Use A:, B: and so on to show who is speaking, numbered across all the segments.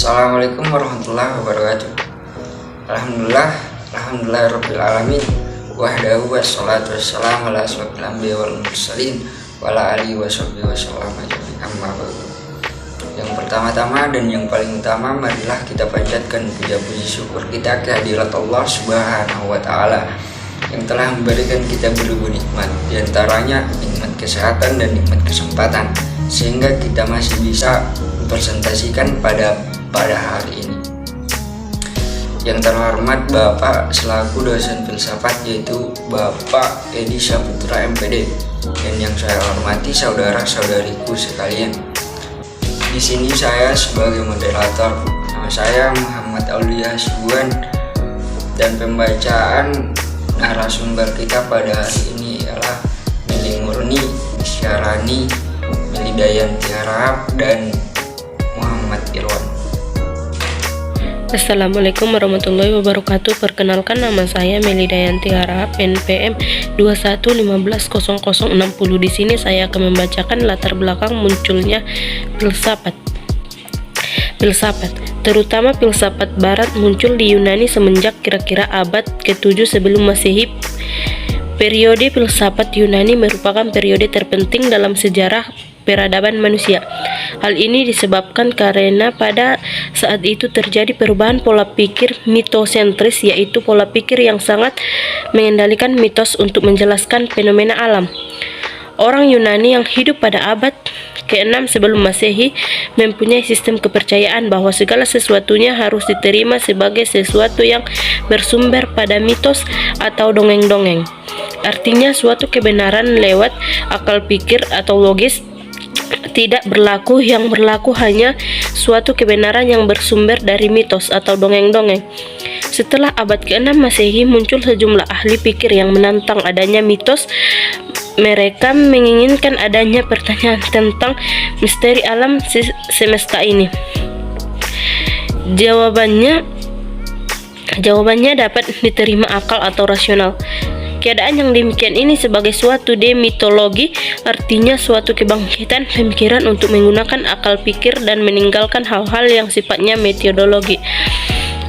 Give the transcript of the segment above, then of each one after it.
A: Assalamualaikum warahmatullahi wabarakatuh. Alhamdulillah alamin. Wahdahu wassalatu wassalamu ala asyrofil anbiya'i wal mursalin wa ala alihi washabbihi wasallam ajmain. Amma ba'du. Yang pertama-tama dan yang paling utama, marilah kita panjatkan puja puji syukur kita kehadirat Allah Subhanahu wa taala yang telah memberikan kita berlimpah nikmat, diantaranya nikmat kesehatan dan nikmat kesempatan, sehingga kita masih bisa mempresentasikan pada hari ini. Yang terhormat Bapak selaku dosen filsafat, yaitu Bapak Edi Saputra MPD, dan yang saya hormati saudara-saudariku sekalian. Di sini saya sebagai moderator, nama saya Muhammad Aulia Hasibuan, dan pembacaan narasumber kita pada hari ini ialah Meli Murni, Syarani, Meli Dayanti Harahap, dan Muhammad Irwan.
B: Assalamualaikum warahmatullahi wabarakatuh. Perkenalkan, nama saya Meli Dayanti Harahap, NPM 21150060. Di sini saya akan membacakan latar belakang munculnya filsafat. Filsafat, terutama filsafat barat, muncul di Yunani semenjak kira-kira abad ke-7 sebelum Masehi. Periode filsafat Yunani merupakan periode terpenting dalam sejarah peradaban manusia. Hal ini disebabkan karena pada saat itu terjadi perubahan pola pikir mitosentris, yaitu pola pikir yang sangat mengendalikan mitos untuk menjelaskan fenomena alam. Orang Yunani yang hidup pada abad ke-6 sebelum Masehi mempunyai sistem kepercayaan bahwa segala sesuatunya harus diterima sebagai sesuatu yang bersumber pada mitos atau dongeng-dongeng. Artinya suatu kebenaran lewat akal pikir atau logis tidak berlaku, yang berlaku hanya suatu kebenaran yang bersumber dari mitos atau dongeng-dongeng. Setelah abad ke-6 Masehi muncul sejumlah ahli pikir yang menantang adanya mitos. Mereka menginginkan adanya pertanyaan tentang misteri alam semesta ini. Jawabannya dapat diterima akal atau rasional. Keadaan yang demikian ini sebagai suatu demitologi, artinya suatu kebangkitan pemikiran untuk menggunakan akal pikir dan meninggalkan hal-hal yang sifatnya metodologi.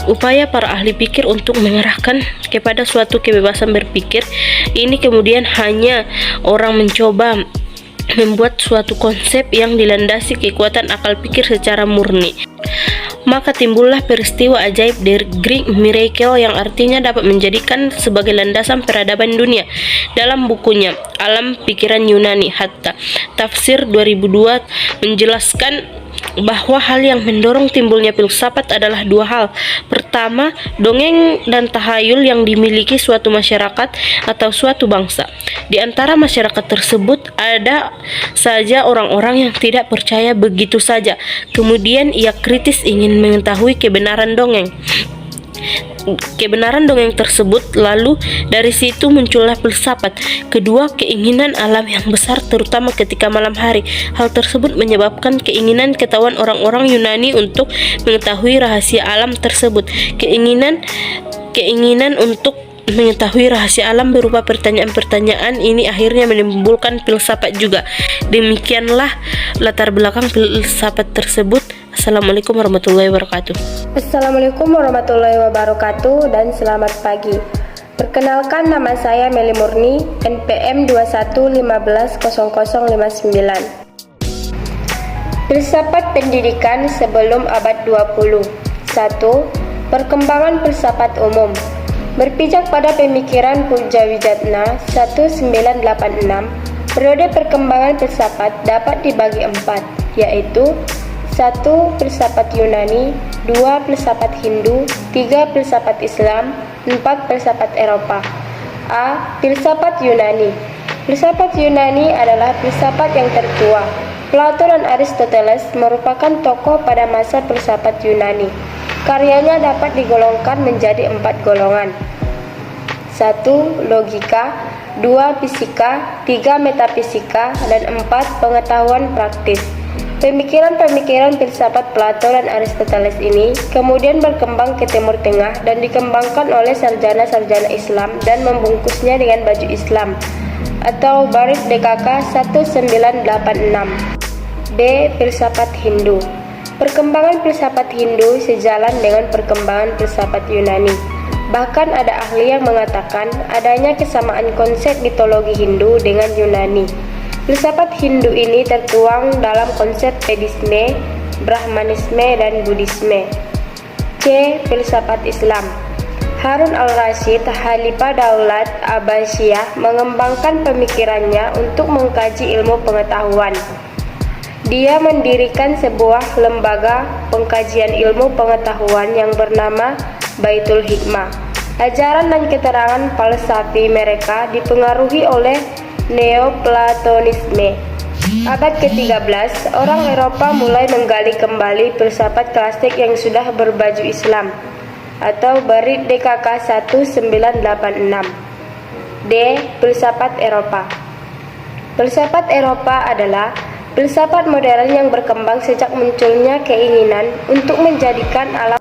B: Upaya para ahli pikir untuk mengarahkan kepada suatu kebebasan berpikir ini kemudian hanya orang mencoba membuat suatu konsep yang dilandasi kekuatan akal pikir secara murni. Maka timbullah peristiwa ajaib dari Greek Miracle yang artinya dapat menjadikan sebagai landasan peradaban dunia. Dalam bukunya Alam Pikiran Yunani, Hatta Tafsir 2002 menjelaskan bahwa hal yang mendorong timbulnya filsafat adalah dua hal. Pertama, dongeng dan tahayul yang dimiliki suatu masyarakat atau suatu bangsa. Di antara masyarakat tersebut ada saja orang-orang yang tidak percaya begitu saja. Kemudian ia kritis ingin mengetahui kebenaran dongeng tersebut, lalu dari situ muncullah filsafat. Kedua, keinginan alam yang besar terutama ketika malam hari. Hal tersebut menyebabkan keinginan ketahuan orang-orang Yunani untuk mengetahui rahasia alam tersebut. Keinginan untuk mengetahui rahasia alam berupa pertanyaan-pertanyaan ini akhirnya menimbulkan filsafat juga. Demikianlah latar belakang filsafat tersebut. Assalamualaikum warahmatullahi wabarakatuh.
C: Assalamualaikum warahmatullahi wabarakatuh dan selamat pagi. Perkenalkan, nama saya Meli Murni, NPM 21150059. Filsafat pendidikan sebelum abad 20. 1. Perkembangan filsafat umum. Berpijak pada pemikiran Pujawijatna 1986, periode perkembangan filsafat dapat dibagi 4, yaitu 1. Filsafat Yunani, 2. Filsafat Hindu, 3. Filsafat Islam, 4. Filsafat Eropa. A. Filsafat Yunani. Filsafat Yunani adalah filsafat yang tertua. Plato dan Aristoteles merupakan tokoh pada masa filsafat Yunani. Karyanya dapat digolongkan menjadi 4 golongan. 1. Logika, 2. Fisika, 3. Metafisika, dan 4. Pengetahuan praktis. Pemikiran-pemikiran filsafat Plato dan Aristoteles ini kemudian berkembang ke Timur Tengah dan dikembangkan oleh sarjana-sarjana Islam dan membungkusnya dengan baju Islam atau Barit DKK 1986. B. Filsafat Hindu. Perkembangan filsafat Hindu sejalan dengan perkembangan filsafat Yunani. Bahkan ada ahli yang mengatakan adanya kesamaan konsep mitologi Hindu dengan Yunani. Filsafat Hindu ini tertuang dalam konsep Vedisme, Brahmanisme, dan Buddhisme. C. Filsafat Islam. Harun al-Rasyid, Khalifah Daulat Abbasiyah, mengembangkan pemikirannya untuk mengkaji ilmu pengetahuan. Dia mendirikan sebuah lembaga pengkajian ilmu pengetahuan yang bernama Baitul Hikmah. Ajaran dan keterangan falsafi mereka dipengaruhi oleh Neoplatonisme. Abad ke-13, orang Eropa mulai menggali kembali filsafat klasik yang sudah berbaju Islam atau Barit DKK 1986. D. Filsafat Eropa. Filsafat Eropa adalah filsafat modern yang berkembang sejak munculnya keinginan untuk menjadikan alam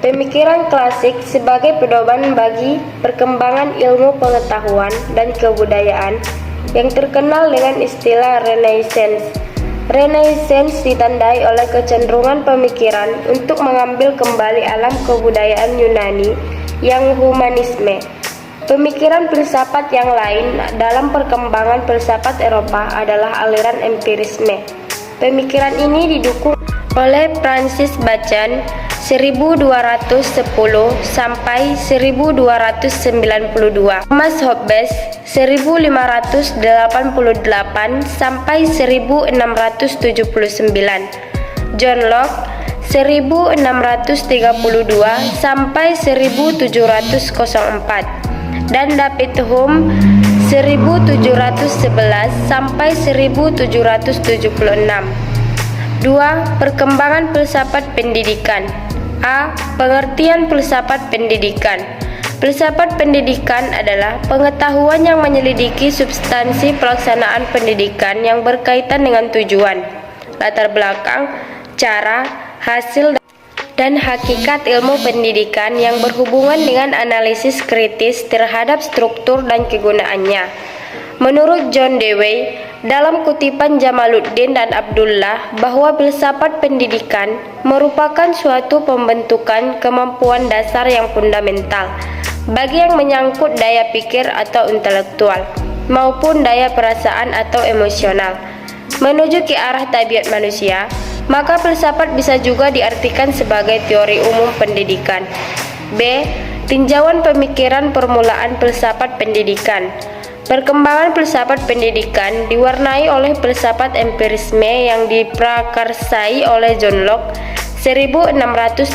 C: pemikiran klasik sebagai pedoman bagi perkembangan ilmu pengetahuan dan kebudayaan yang terkenal dengan istilah Renaissance. Renaissance ditandai oleh kecenderungan pemikiran untuk mengambil kembali alam kebudayaan Yunani yang humanisme. Pemikiran filsafat yang lain dalam perkembangan filsafat Eropa adalah aliran empirisme. Pemikiran ini didukung oleh Francis Bacon 1210 sampai 1292, Thomas Hobbes 1588 sampai 1679, John Locke 1632 sampai 1704, dan David Hume 1711 sampai 1776. 2. Perkembangan filsafat pendidikan. A. Pengertian filsafat pendidikan. Filsafat pendidikan adalah pengetahuan yang menyelidiki substansi pelaksanaan pendidikan yang berkaitan dengan tujuan, latar belakang, cara, hasil, dan hakikat ilmu pendidikan yang berhubungan dengan analisis kritis terhadap struktur dan kegunaannya. Menurut John Dewey, dalam kutipan Jamaluddin dan Abdullah, bahwa filsafat pendidikan merupakan suatu pembentukan kemampuan dasar yang fundamental bagi yang menyangkut daya pikir atau intelektual maupun daya perasaan atau emosional menuju ke arah tabiat manusia. Maka filsafat bisa juga diartikan sebagai teori umum pendidikan. B. Tinjauan pemikiran permulaan filsafat pendidikan. Perkembangan filsafat pendidikan diwarnai oleh filsafat empirisme yang diprakarsai oleh John Locke 1632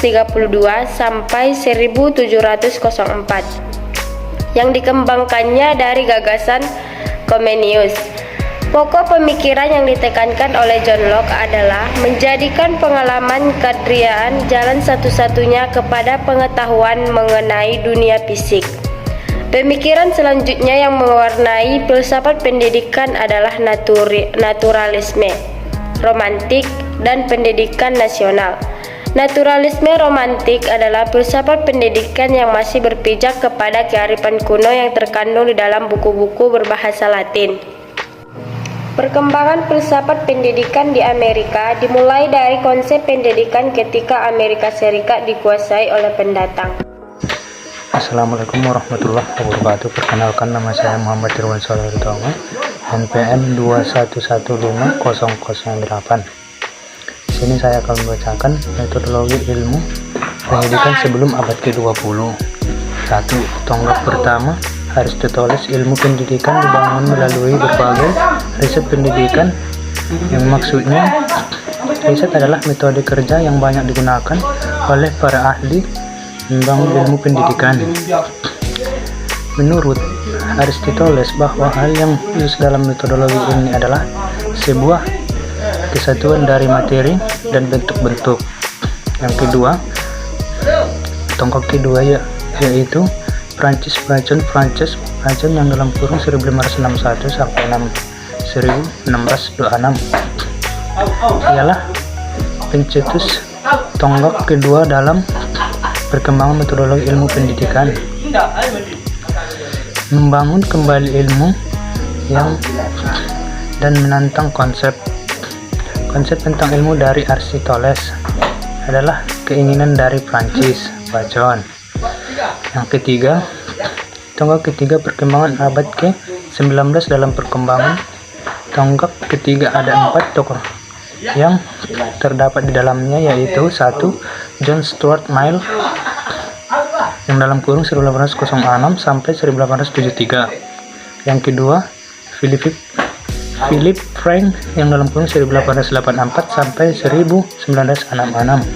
C: sampai 1704, yang dikembangkannya dari gagasan Comenius. Pokok pemikiran yang ditekankan oleh John Locke adalah menjadikan pengalaman keadriaan jalan satu-satunya kepada pengetahuan mengenai dunia fisik. Pemikiran selanjutnya yang mewarnai filsafat pendidikan adalah naturalisme, romantik, dan pendidikan nasional. Naturalisme romantik adalah filsafat pendidikan yang masih berpijak kepada kearifan kuno yang terkandung di dalam buku-buku berbahasa Latin. Perkembangan filsafat pendidikan di Amerika dimulai dari konsep pendidikan ketika Amerika Serikat dikuasai oleh pendatang.
D: Assalamualaikum warahmatullahi wabarakatuh. Perkenalkan, nama saya Muhammad Irwan Soleh Utomo, NPM 2115008. Di sini saya akan membacakan metodologi ilmu pendidikan sebelum abad ke-20. 1. Tonggak pertama, Aristoteles. Ilmu pendidikan dibangun melalui berbagai riset pendidikan, yang maksudnya riset adalah metode kerja yang banyak digunakan oleh para ahli membangun ilmu pendidikan. Menurut Aristoteles, bahwa hal yang khusus dalam metodologi ini adalah sebuah kesatuan dari materi dan bentuk-bentuk. Yang kedua, tonggak kedua yaitu Francis Bacon yang dalam kurung 1561 sampai 1626 ialah pencetus tonggak kedua dalam perkembangan metodologi ilmu pendidikan, membangun kembali ilmu dan menantang konsep tentang ilmu dari Aristoteles. adalah keinginan dari Prancis, Bajon. Yang ketiga, tonggak ketiga perkembangan abad ke-19 dalam perkembangan. Tonggak ketiga ada 4 tokoh yang terdapat di dalamnya, yaitu 1. John Stuart Mill yang dalam kurung 1806 sampai 1873. Yang kedua, Philip Frank yang dalam kurung 1884 sampai 1966.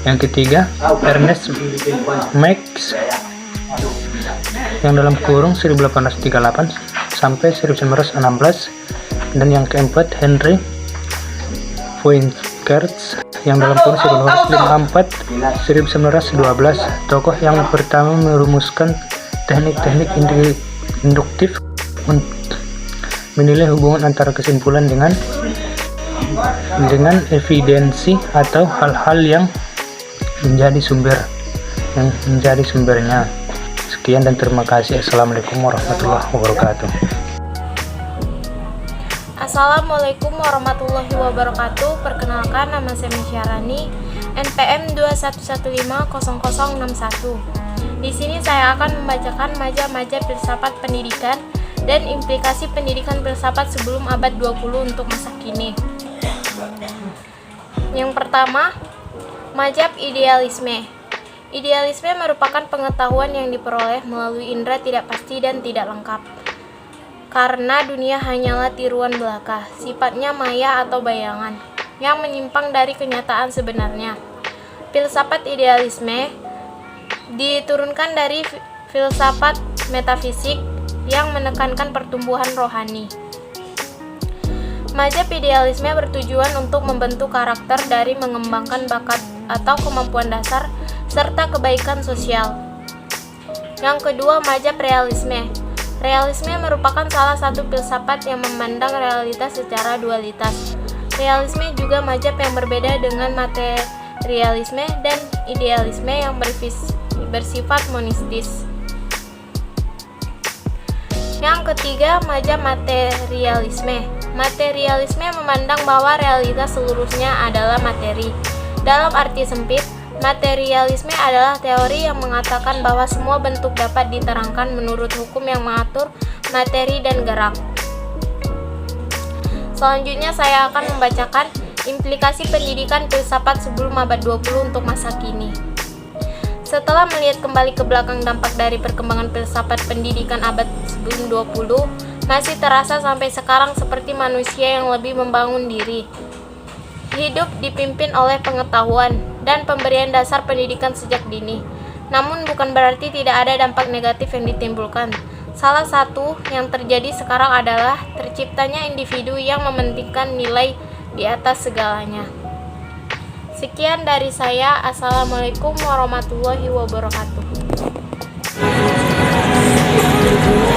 D: Yang ketiga, Ernest Max yang dalam kurung 1838 sampai 1916. Dan yang keempat, Henry Poincaré yang dalam kurung 1954 1912. Tokoh yang pertama merumuskan teknik-teknik induktif menilai hubungan antara kesimpulan dengan evidensi atau hal-hal yang menjadi sumbernya. Sekian dan terima kasih. Assalamualaikum warahmatullahi wabarakatuh.
E: Assalamualaikum warahmatullahi wabarakatuh. Perkenalkan, nama saya Syarani, NPM 21150061. Di sini saya akan membacakan maja-maja filsafat pendidikan dan implikasi pendidikan filsafat sebelum abad 20 untuk masa kini. Yang pertama, majab idealisme. Idealisme merupakan pengetahuan yang diperoleh melalui indera tidak pasti dan tidak lengkap. Karena dunia hanyalah tiruan belaka, sifatnya maya atau bayangan, yang menyimpang dari kenyataan sebenarnya. Filsafat idealisme diturunkan dari filsafat metafisik yang menekankan pertumbuhan rohani. Majab idealisme bertujuan untuk membentuk karakter dari mengembangkan bakat atau kemampuan dasar serta kebaikan sosial. Yang kedua, majab realisme. Realisme merupakan salah satu filsafat yang memandang realitas secara dualitas. Realisme juga majab yang berbeda dengan materialisme dan idealisme yang bersifat monistis. Yang ketiga, majab materialisme. Materialisme memandang bahwa realitas seluruhnya adalah materi. Dalam arti sempit, materialisme adalah teori yang mengatakan bahwa semua bentuk dapat diterangkan menurut hukum yang mengatur materi dan gerak. Selanjutnya saya akan membacakan implikasi pendidikan filsafat sebelum abad 20 untuk masa kini. Setelah melihat kembali ke belakang dampak dari perkembangan filsafat pendidikan abad sebelum 20, masih terasa sampai sekarang seperti manusia yang lebih membangun diri. Hidup dipimpin oleh pengetahuan dan pemberian dasar pendidikan sejak dini. Namun bukan berarti tidak ada dampak negatif yang ditimbulkan. Salah satu yang terjadi sekarang adalah terciptanya individu yang mementingkan nilai di atas segalanya. Sekian dari saya. Assalamualaikum warahmatullahi wabarakatuh.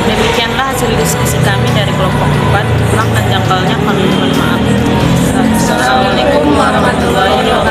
B: Demikianlah hasil diskusi kami dari kelompok 4. Kurang dan janggalnya kami mohon maaf. Assalamualaikum warahmatullahi wabarakatuh.